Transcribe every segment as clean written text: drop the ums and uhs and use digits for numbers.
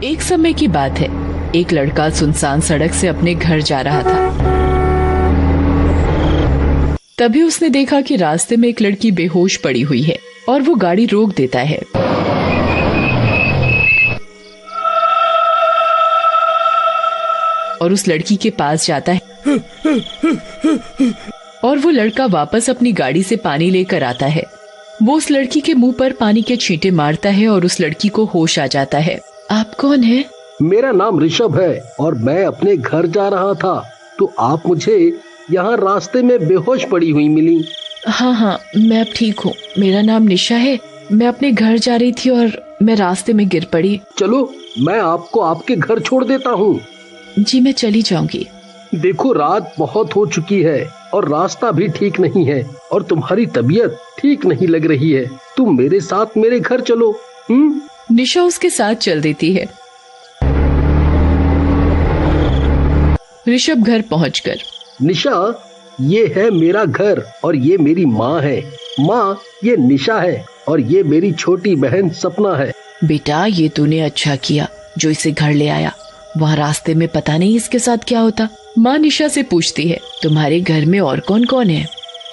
एक समय की बात है, एक लड़का सुनसान सड़क से अपने घर जा रहा था। तभी उसने देखा कि रास्ते में एक लड़की बेहोश पड़ी हुई है और वो गाड़ी रोक देता है और उस लड़की के पास जाता है और वो लड़का वापस अपनी गाड़ी से पानी लेकर आता है। वो उस लड़की के मुंह पर पानी के छींटे मारता है और उस लड़की को होश आ जाता है। आप कौन है? मेरा नाम ऋषभ है और मैं अपने घर जा रहा था, तो आप मुझे यहाँ रास्ते में बेहोश पड़ी हुई मिली। हाँ, मैं अब ठीक हूँ। मेरा नाम निशा है। मैं अपने घर जा रही थी और मैं रास्ते में गिर पड़ी। चलो, मैं आपको आपके घर छोड़ देता हूँ। जी, मैं चली जाऊंगी। देखो, रात बहुत हो चुकी है और रास्ता भी ठीक नहीं है और तुम्हारी तबीयत ठीक नहीं लग रही है। तुम मेरे साथ मेरे घर चलो। निशा उसके साथ चल देती है। ऋषभ घर पहुंचकर, निशा, ये है मेरा घर और ये मेरी माँ है। माँ, ये निशा है और ये मेरी छोटी बहन सपना है। बेटा, ये तूने अच्छा किया जो इसे घर ले आया। वहाँ रास्ते में पता नहीं इसके साथ क्या होता। माँ निशा से पूछती है, तुम्हारे घर में और कौन कौन है?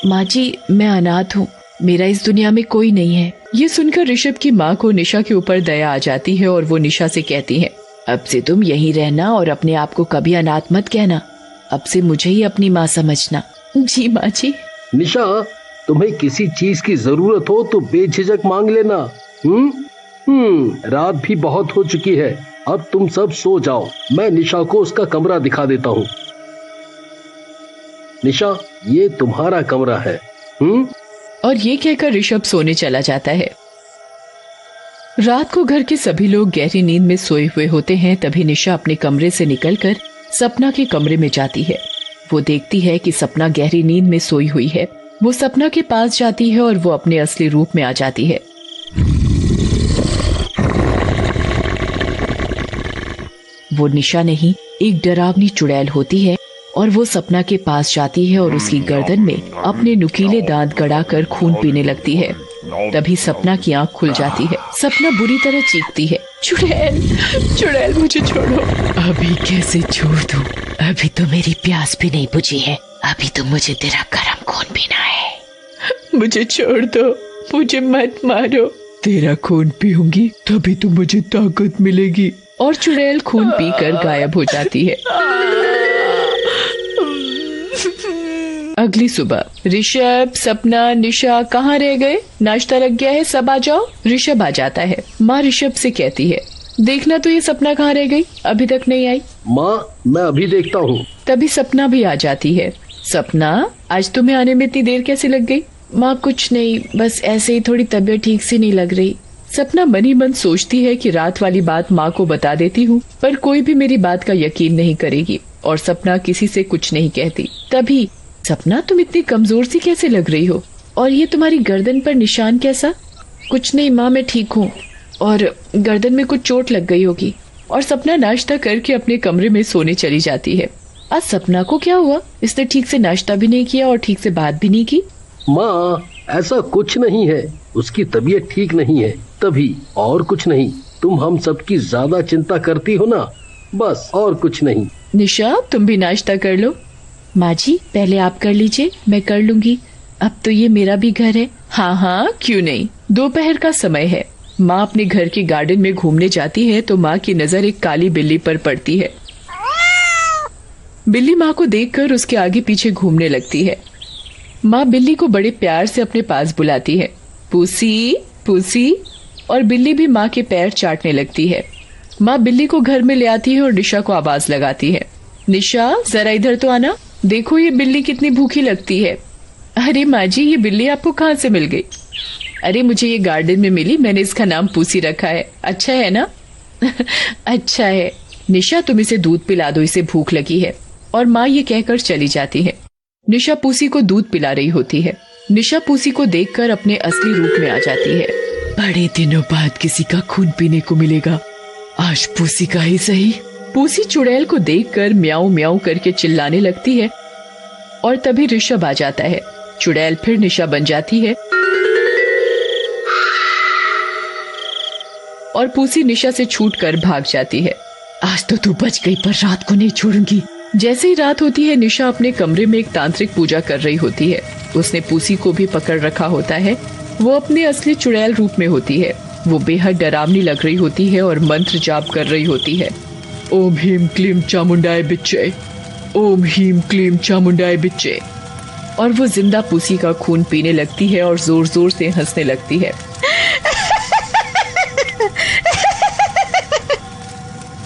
माँ जी, मैं अनाथ हूँ, मेरा इस दुनिया में कोई नहीं है। ये सुनकर ऋषभ की माँ को निशा के ऊपर दया आ जाती है और वो निशा से कहती है, अब से तुम यहीं रहना और अपने आप को कभी अनाथ मत कहना। अब से मुझे ही अपनी माँ समझना। जी माँ जी। निशा, तुम्हें किसी चीज की जरूरत हो तो बेझिझक मांग लेना। रात भी बहुत हो चुकी है, अब तुम सब सो जाओ। मैं निशा को उसका कमरा दिखा देता हूँ। निशा, ये तुम्हारा कमरा है। और ये कहकर ऋषभ सोने चला जाता है। रात को घर के सभी लोग गहरी नींद में सोए हुए होते हैं। तभी निशा अपने कमरे से निकलकर सपना के कमरे में जाती है। वो देखती है कि सपना गहरी नींद में सोई हुई है। वो सपना के पास जाती है और वो अपने असली रूप में आ जाती है। वो निशा नहीं, एक डरावनी चुड़ैल होती है और वो सपना के पास जाती है और उसकी गर्दन में अपने नुकीले दांत गड़ाकर खून पीने लगती है। तभी सपना की आंख खुल जाती है। सपना बुरी तरह चीखती है, चुड़ैल, चुड़ैल, मुझे छोड़ो। अभी कैसे छोड़ दूं? अभी तो मेरी प्यास भी नहीं बुझी है। अभी तो मुझे तेरा गरम खून पीना है। मुझे छोड़ दो, मुझे मत मारो। तेरा खून पीऊंगी तभी तो मुझे ताकत मिलेगी। और चुड़ैल खून पीकर गायब हो जाती है। अगली सुबह, ऋषभ, सपना, निशा कहाँ रह गए? नाश्ता लग गया है, सब आ जाओ। ऋषभ आ जाता है। माँ ऋषभ से कहती है, देखना तो ये सपना कहाँ रह गई, अभी तक नहीं आई। माँ, मैं अभी देखता हूँ। तभी सपना भी आ जाती है। सपना, आज तुम्हें आने में इतनी देर कैसे लग गई? माँ, कुछ नहीं, बस ऐसे ही थोड़ी तबीयत ठीक से नहीं लग रही। सपना मन ही मन सोचती है कि रात वाली बात माँ को बता देती हूँ, पर कोई भी मेरी बात का यकीन नहीं करेगी और सपना किसी से कुछ नहीं कहती। तभी, सपना, तुम इतनी कमजोर सी कैसे लग रही हो और ये तुम्हारी गर्दन पर निशान कैसा? कुछ नहीं माँ, मैं ठीक हूँ और गर्दन में कुछ चोट लग गई होगी। और सपना नाश्ता करके अपने कमरे में सोने चली जाती है। आज सपना को क्या हुआ? इसने ठीक से नाश्ता भी नहीं किया और ठीक से बात भी नहीं की। माँ, ऐसा कुछ नहीं है, उसकी तबीयत ठीक नहीं है, तभी, और कुछ नहीं। तुम हम सबकी ज्यादा चिंता करती हो ना, बस, और कुछ नहीं। निशा, तुम भी नाश्ता कर लो। माँ जी, पहले आप कर लीजिए, मैं कर लूंगी। अब तो ये मेरा भी घर है। हाँ, क्यों नहीं। दोपहर का समय है। माँ अपने घर के गार्डन में घूमने जाती है तो माँ की नजर एक काली बिल्ली पर पड़ती है। बिल्ली माँ को देखकर उसके आगे पीछे घूमने लगती है। माँ बिल्ली को बड़े प्यार से अपने पास बुलाती है, पूसी, पूसी, और बिल्ली भी माँ के पैर चाटने लगती है। माँ बिल्ली को घर में ले आती है और निशा को आवाज लगाती है, निशा, जरा इधर तो आना, देखो ये बिल्ली कितनी भूखी लगती है। अरे माँ जी, ये बिल्ली आपको कहाँ से मिल गई? अरे मुझे ये गार्डन में मिली, मैंने इसका नाम पूसी रखा है। अच्छा है ना? अच्छा है। निशा, तुम इसे दूध पिला दो, इसे भूख लगी है। और माँ ये कहकर चली जाती है। निशा पूसी को दूध पिला रही होती है। निशा पूसी को देखकर अपने असली रूप में आ जाती है। बड़े दिनों बाद किसी का खून पीने को मिलेगा, आज पूसी का ही सही। पूसी चुड़ैल को देखकर म्याऊ म्याऊ करके चिल्लाने लगती है और तभी ऋषभ आ जाता है। चुड़ैल फिर निशा बन जाती है और पूसी निशा से छूटकर भाग जाती है। आज तो तू बच गई, पर रात को नहीं छोड़ूंगी। जैसे ही रात होती है, निशा अपने कमरे में एक तांत्रिक पूजा कर रही होती है। उसने पूसी को भी पकड़ रखा होता है। वो अपने असली चुड़ैल रूप में होती है। वो बेहद डरावनी लग रही होती है और मंत्र जाप कर रही होती है। ओम ह्रीम क्लीम चामुंडाय बिच्चे, ओम ह्रीम क्लीम चामुंडाय बिच्चे। और वो जिंदा पूसी का खून पीने लगती है और जोर जोर से हंसने लगती है।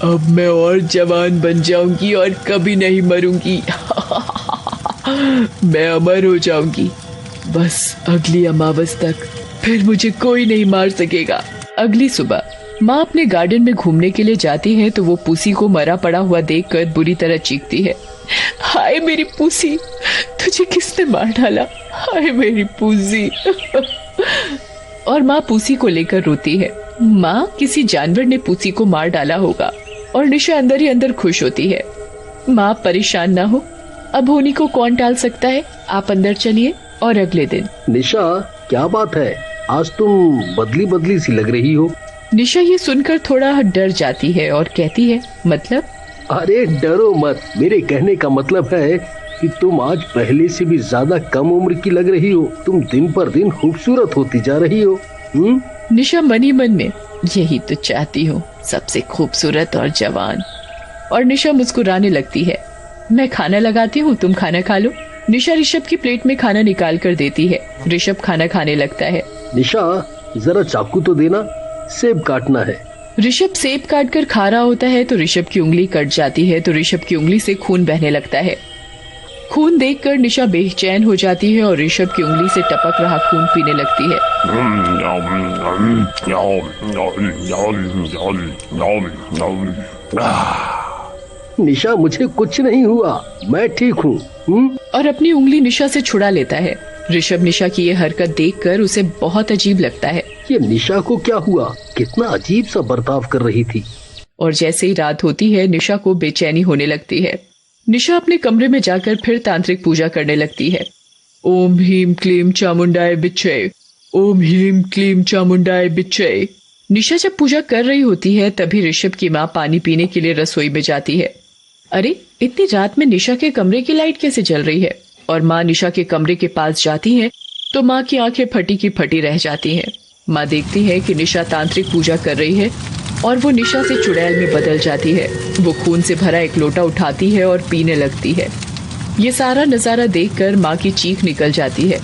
अब मैं और जवान बन जाऊंगी और कभी नहीं मरूंगी। मैं अमर हो जाऊंगी, बस अगली अमावस तक, फिर मुझे कोई नहीं मार सकेगा। अगली सुबह माँ अपने गार्डन में घूमने के लिए जाती है तो वो पूसी को मरा पड़ा हुआ देखकर बुरी तरह चीखती है। हाय मेरी पूसी, तुझे किसने मार डाला? हाय मेरी पूसी। और माँ पूसी को लेकर रोती है। माँ, किसी जानवर ने पूसी को मार डाला होगा। और निशा अंदर ही अंदर खुश होती है। माँ परेशान ना हो, अब होनी को कौन टाल सकता है। आप अंदर चलिए। और अगले दिन। निशा, क्या बात है? आज तुम बदली बदली सी लग रही हो। निशा ये सुनकर थोड़ा डर जाती है और कहती है, मतलब? अरे डरो मत, मेरे कहने का मतलब है कि तुम आज पहले से भी ज्यादा कम उम्र की लग रही हो। तुम दिन पर दिन खूबसूरत होती जा रही हो। निशा मन ही मन में यही तो चाहती हूँ, सबसे खूबसूरत और जवान। और निशा मुस्कुराने लगती है। मैं खाना लगाती हूँ, तुम खाना खा लो। निशा ऋषभ की प्लेट में खाना निकाल कर देती है। ऋषभ खाना खाने लगता है। निशा, जरा चाकू तो देना, सेब काटना है। ऋषभ सेब काट कर खा रहा होता है तो ऋषभ की उंगली कट जाती है तो ऋषभ की उंगली से खून बहने लगता है। खून देखकर निशा बेचैन हो जाती है और ऋषभ की उंगली से टपक रहा खून पीने लगती है। निशा, मुझे कुछ नहीं हुआ, मैं ठीक हूँ। और अपनी उंगली निशा से छुड़ा लेता है। ऋषभ निशा की ये हरकत देखकर उसे बहुत अजीब लगता है। ये निशा को क्या हुआ? कितना अजीब सा बर्ताव कर रही थी। और जैसे ही रात होती है, निशा को बेचैनी होने लगती है। निशा अपने कमरे में जाकर फिर तांत्रिक पूजा करने लगती है। ओम ह्रीम क्लीम चामुंडाय बिच्चे, ओम ह्रीम क्लीम चामुंडाय बिच्चे। निशा जब पूजा कर रही होती है तभी ऋषभ की माँ पानी पीने के लिए रसोई में जाती है। अरे, इतनी रात में निशा के कमरे की लाइट कैसे जल रही है? और माँ निशा के कमरे के पास जाती है तो माँ की आंखें फटी की फटी रह जाती हैं। माँ देखती है कि निशा तांत्रिक पूजा कर रही है और वो निशा से चुड़ैल में बदल जाती है। वो खून से भरा एक लोटा उठाती है और पीने लगती है। ये सारा नजारा देखकर माँ की चीख निकल जाती है।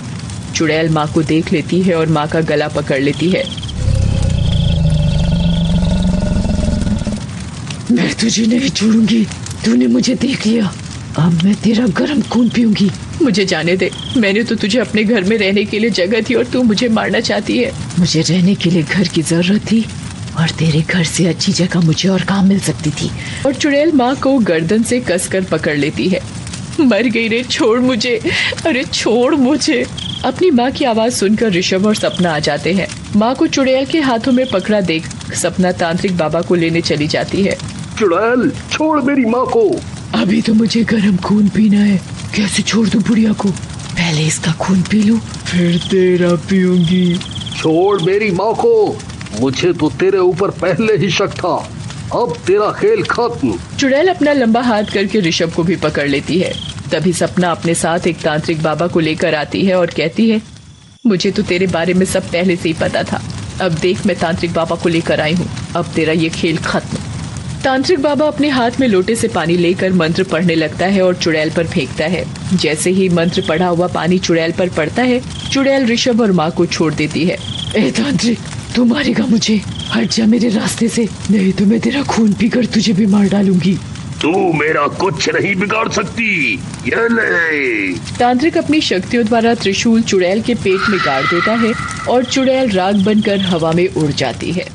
चुड़ैल माँ को देख लेती है और माँ का गला पकड़ लेती है। मैं तुझे नहीं छोड़ूंगी, तूने मुझे देख लिया, अब मैं तेरा गर्म खून पीऊंगी। मुझे जाने दे, मैंने तो तुझे अपने घर में रहने के लिए जगह थी और तू मुझे मारना चाहती है। मुझे रहने के लिए घर की जरूरत थी और तेरे घर से अच्छी जगह मुझे और कहाँ मिल सकती थी। और चुड़ैल माँ को गर्दन से कसकर पकड़ लेती है। मर गई रे, छोड़ मुझे, अरे छोड़ मुझे। अपनी माँ की आवाज सुनकर ऋषभ और सपना आ जाते हैं। माँ को चुड़ैल के हाथों में पकड़ा देख सपना तांत्रिक बाबा को लेने चली जाती है। चुड़ैल, छोड़ मेरी माँ को। अभी तो मुझे गर्म खून पीना है, कैसे छोड़ दूं बुढ़िया को? पहले इसका खून पी लूं, फिर तेरा पीऊंगी। छोड़ मेरी माँ को, मुझे तो तेरे ऊपर पहले ही शक था, अब तेरा खेल खत्म। चुड़ैल अपना लंबा हाथ करके ऋषभ को भी पकड़ लेती है। तभी सपना अपने साथ एक तांत्रिक बाबा को लेकर आती है और कहती है, मुझे तो तेरे बारे में सब पहले से ही पता था। अब देख, मैं तांत्रिक बाबा को लेकर आई हूँ, अब तेरा ये खेल खत्म। तांत्रिक बाबा अपने हाथ में लोटे से पानी लेकर मंत्र पढ़ने लगता है और चुड़ैल पर फेंकता है। जैसे ही मंत्र पढ़ा हुआ पानी चुड़ैल पर पड़ता है, चुड़ैल ऋषभ और माँ को छोड़ देती है। ए तांत्रिक, तू मारेगा मुझे, हट जा मेरे रास्ते से, नहीं तो मैं तेरा खून पीकर तुझे भी मार डालूंगी। तू मेरा कुछ नहीं बिगाड़ सकती, ये ले। तांत्रिक अपनी शक्तियों द्वारा त्रिशूल चुड़ैल के पेट में गाड़ देता है और चुड़ैल राग बनकर हवा में उड़ जाती है।